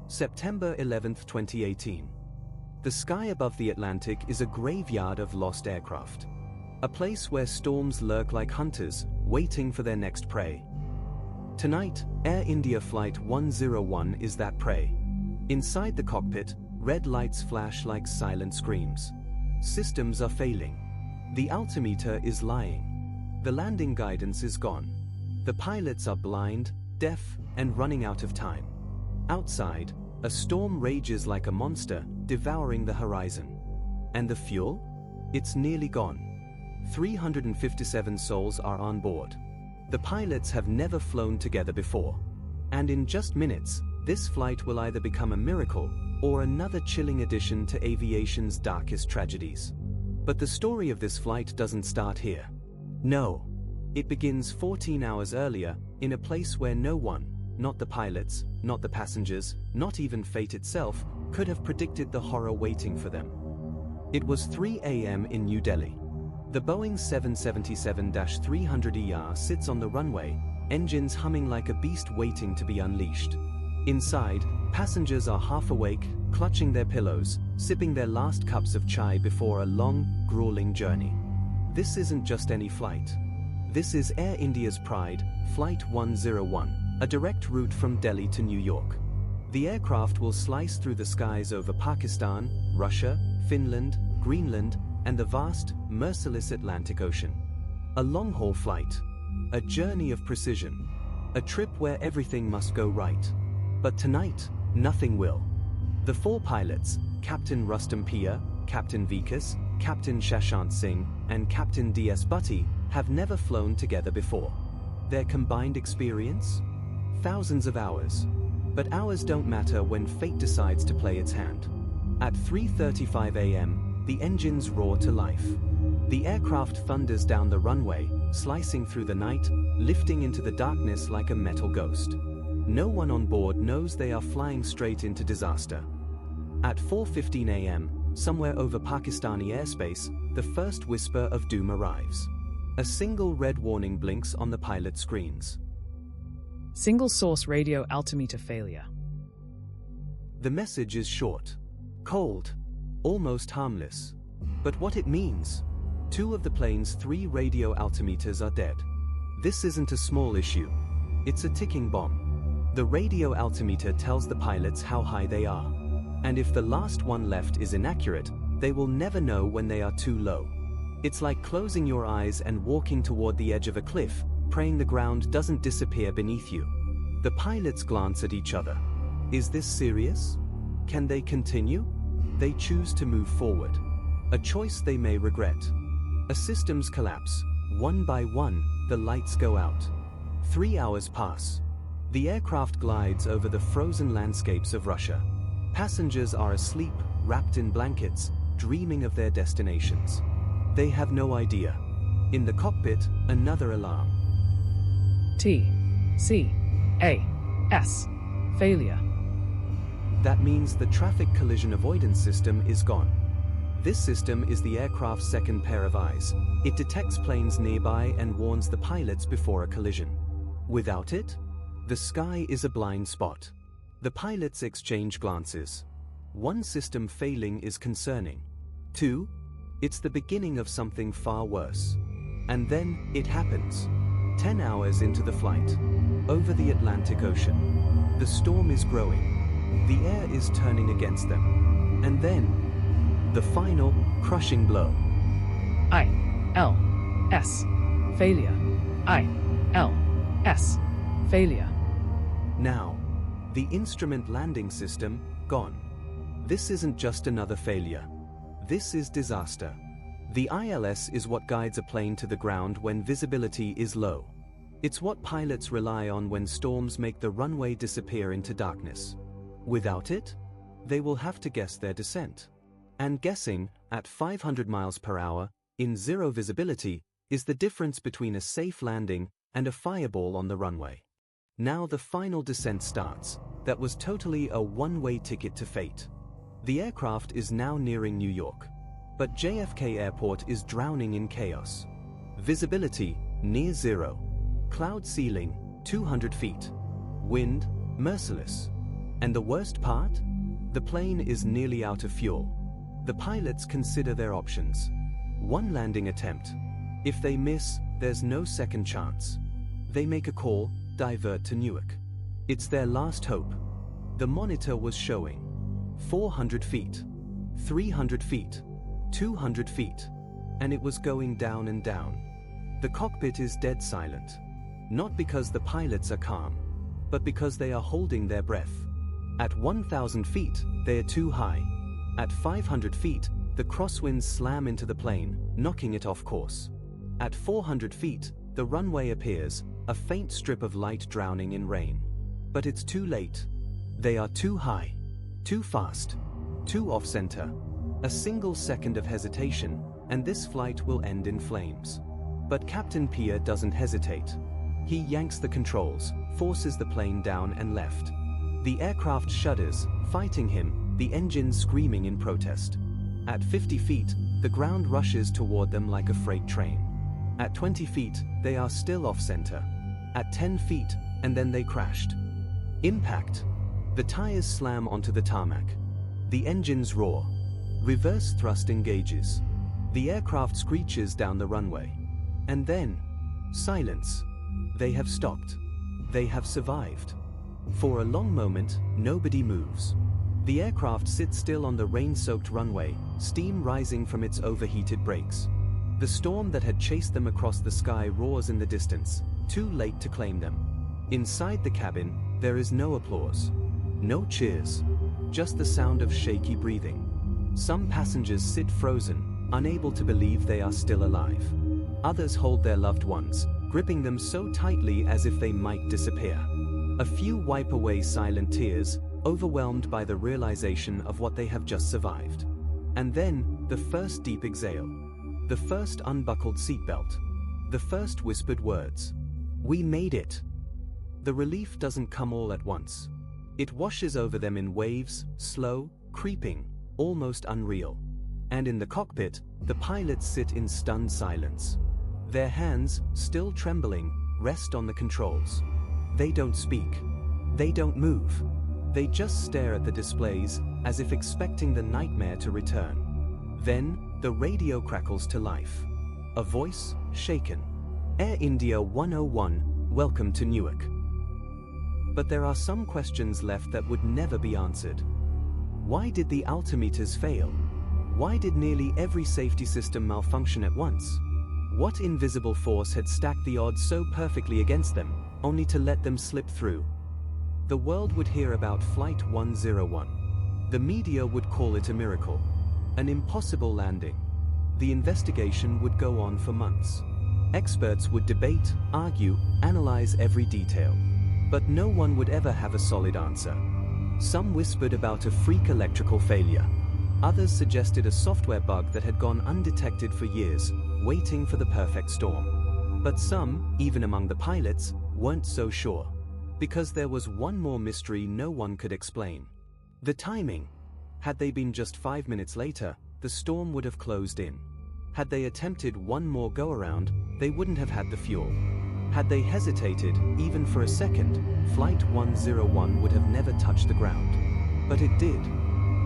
September 11, 2018. The sky above the Atlantic is a graveyard of lost aircraft. A place where storms lurk like hunters, waiting for their next prey. Tonight, Air India Flight 101 is that prey. Inside the cockpit, red lights flash like silent screams. Systems are failing. The altimeter is lying. The landing guidance is gone. The pilots are blind, deaf, and running out of time. Outside, a storm rages like a monster, devouring the horizon. And the fuel? It's nearly gone. 357 souls are on board. The pilots have never flown together before. And in just minutes, this flight will either become a miracle or another chilling addition to aviation's darkest tragedies. But the story of this flight doesn't start here. No. It begins 14 hours earlier, in a place where no one, not the pilots, not the passengers, not even fate itself, could have predicted the horror waiting for them. It was 3 a.m. in New Delhi. The Boeing 777-300ER sits on the runway, engines humming like a beast waiting to be unleashed. Inside, passengers are half awake, clutching their pillows, sipping their last cups of chai before a long, grueling journey. This isn't just any flight. This is Air India's pride, Flight 101, a direct route from Delhi to New York. The aircraft will slice through the skies over Pakistan, Russia, Finland, Greenland, and the vast, merciless Atlantic Ocean. A long-haul flight. A journey of precision. A trip where everything must go right. But tonight, nothing will. The four pilots, Captain Rustam Pia, Captain Vikas, Captain Shashant Singh, and Captain D.S. Bhatti, have never flown together before. Their combined experience? Thousands of hours. But hours don't matter when fate decides to play its hand. At 3:35 a.m., the engines roar to life. The aircraft thunders down the runway, slicing through the night, lifting into the darkness like a metal ghost. No one on board knows they are flying straight into disaster. At 4:15 a.m., somewhere over Pakistani airspace, the first whisper of doom arrives. A single red warning blinks on the pilot screens. Single source radio altimeter failure. The message is short, cold, almost harmless. But what it means? 2 of the plane's 3 radio altimeters are dead. This isn't a small issue. It's a ticking bomb. The radio altimeter tells the pilots how high they are. And if the last one left is inaccurate, they will never know when they are too low. It's like closing your eyes and walking toward the edge of a cliff, praying the ground doesn't disappear beneath you. The pilots glance at each other. Is this serious? Can they continue? They choose to move forward. A choice they may regret. A systems collapse. One by one, the lights go out. 3 hours pass. The aircraft glides over the frozen landscapes of Russia. Passengers are asleep, wrapped in blankets, dreaming of their destinations. They have no idea. In the cockpit, another alarm. TCAS. Failure. That means the traffic collision avoidance system is gone. This system is the aircraft's second pair of eyes. It detects planes nearby and warns the pilots before a collision. Without it, the sky is a blind spot. The pilots exchange glances. 1 system failing is concerning. 2, it's the beginning of something far worse. And then, it happens. 10 hours into the flight. Over the Atlantic Ocean. The storm is growing. The air is turning against them. And then, the final, crushing blow. ILS. Failure. ILS. Failure. Now, the instrument landing system, gone. This isn't just another failure. This is disaster. The ILS is what guides a plane to the ground when visibility is low. It's what pilots rely on when storms make the runway disappear into darkness. Without it, they will have to guess their descent. And guessing, at 500 miles per hour, in zero visibility, is the difference between a safe landing and a fireball on the runway. Now the final descent starts. That was totally a one-way ticket to fate. The aircraft is now nearing New York. But JFK Airport is drowning in chaos. Visibility, near zero. Cloud ceiling, 200 feet. Wind, merciless. And the worst part? The plane is nearly out of fuel. The pilots consider their options. One landing attempt. If they miss, there's no second chance. They make a call, divert to Newark. It's their last hope. The monitor was showing 400 feet, 300 feet, 200 feet, and it was going down and down. The cockpit is dead silent. Not because the pilots are calm, but because they are holding their breath. At 1,000 feet, they are too high. At 500 feet, the crosswinds slam into the plane, knocking it off course. At 400 feet, the runway appears, a faint strip of light drowning in rain. But it's too late. They are too high, too fast, too off-center. A single second of hesitation, and this flight will end in flames. But Captain Pierre doesn't hesitate. He yanks the controls, forces the plane down and left. The aircraft shudders, fighting him, the engines screaming in protest. At 50 feet, the ground rushes toward them like a freight train. At 20 feet, they are still off-center. At 10 feet, and then they crashed. Impact. The tires slam onto the tarmac. The engines roar. Reverse thrust engages. The aircraft screeches down the runway. And then, silence. They have stopped. They have survived. For a long moment, nobody moves. The aircraft sits still on the rain-soaked runway, steam rising from its overheated brakes. The storm that had chased them across the sky roars in the distance, too late to claim them. Inside the cabin, there is no applause. No cheers. Just the sound of shaky breathing. Some passengers sit frozen, unable to believe they are still alive. Others hold their loved ones, gripping them so tightly as if they might disappear. A few wipe away silent tears, overwhelmed by the realization of what they have just survived. And then, the first deep exhale. The first unbuckled seatbelt. The first whispered words. We made it. The relief doesn't come all at once. It washes over them in waves, slow, creeping, almost unreal. And in the cockpit, the pilots sit in stunned silence. Their hands, still trembling, rest on the controls. They don't speak. They don't move. They just stare at the displays, as if expecting the nightmare to return. Then, the radio crackles to life. A voice, shaken. Air India 101, welcome to Newark. But there are some questions left that would never be answered. Why did the altimeters fail? Why did nearly every safety system malfunction at once? What invisible force had stacked the odds so perfectly against them, only to let them slip through? The world would hear about Flight 101. The media would call it a miracle. An impossible landing. The investigation would go on for months. Experts would debate, argue, analyze every detail. But no one would ever have a solid answer. Some whispered about a freak electrical failure. Others suggested a software bug that had gone undetected for years, waiting for the perfect storm. But some, even among the pilots, weren't so sure. Because there was one more mystery no one could explain. The timing. Had they been just 5 minutes later, the storm would have closed in. Had they attempted one more go-around, they wouldn't have had the fuel. Had they hesitated, even for a second, Flight 101 would have never touched the ground. But it did.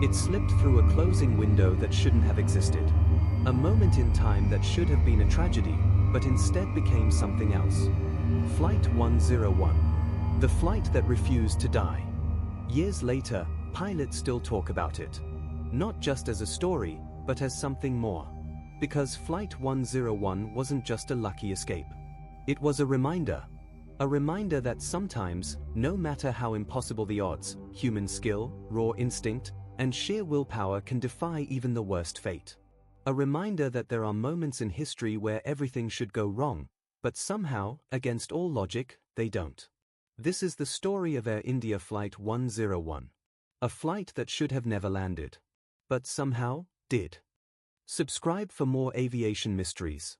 It slipped through a closing window that shouldn't have existed. A moment in time that should have been a tragedy, but instead became something else. Flight 101. The flight that refused to die. Years later, pilots still talk about it. Not just as a story, but as something more. Because Flight 101 wasn't just a lucky escape. It was a reminder. A reminder that sometimes, no matter how impossible the odds, human skill, raw instinct, and sheer willpower can defy even the worst fate. A reminder that there are moments in history where everything should go wrong, but somehow, against all logic, they don't. This is the story of Air India Flight 101. A flight that should have never landed. But somehow, did. Subscribe for more aviation mysteries.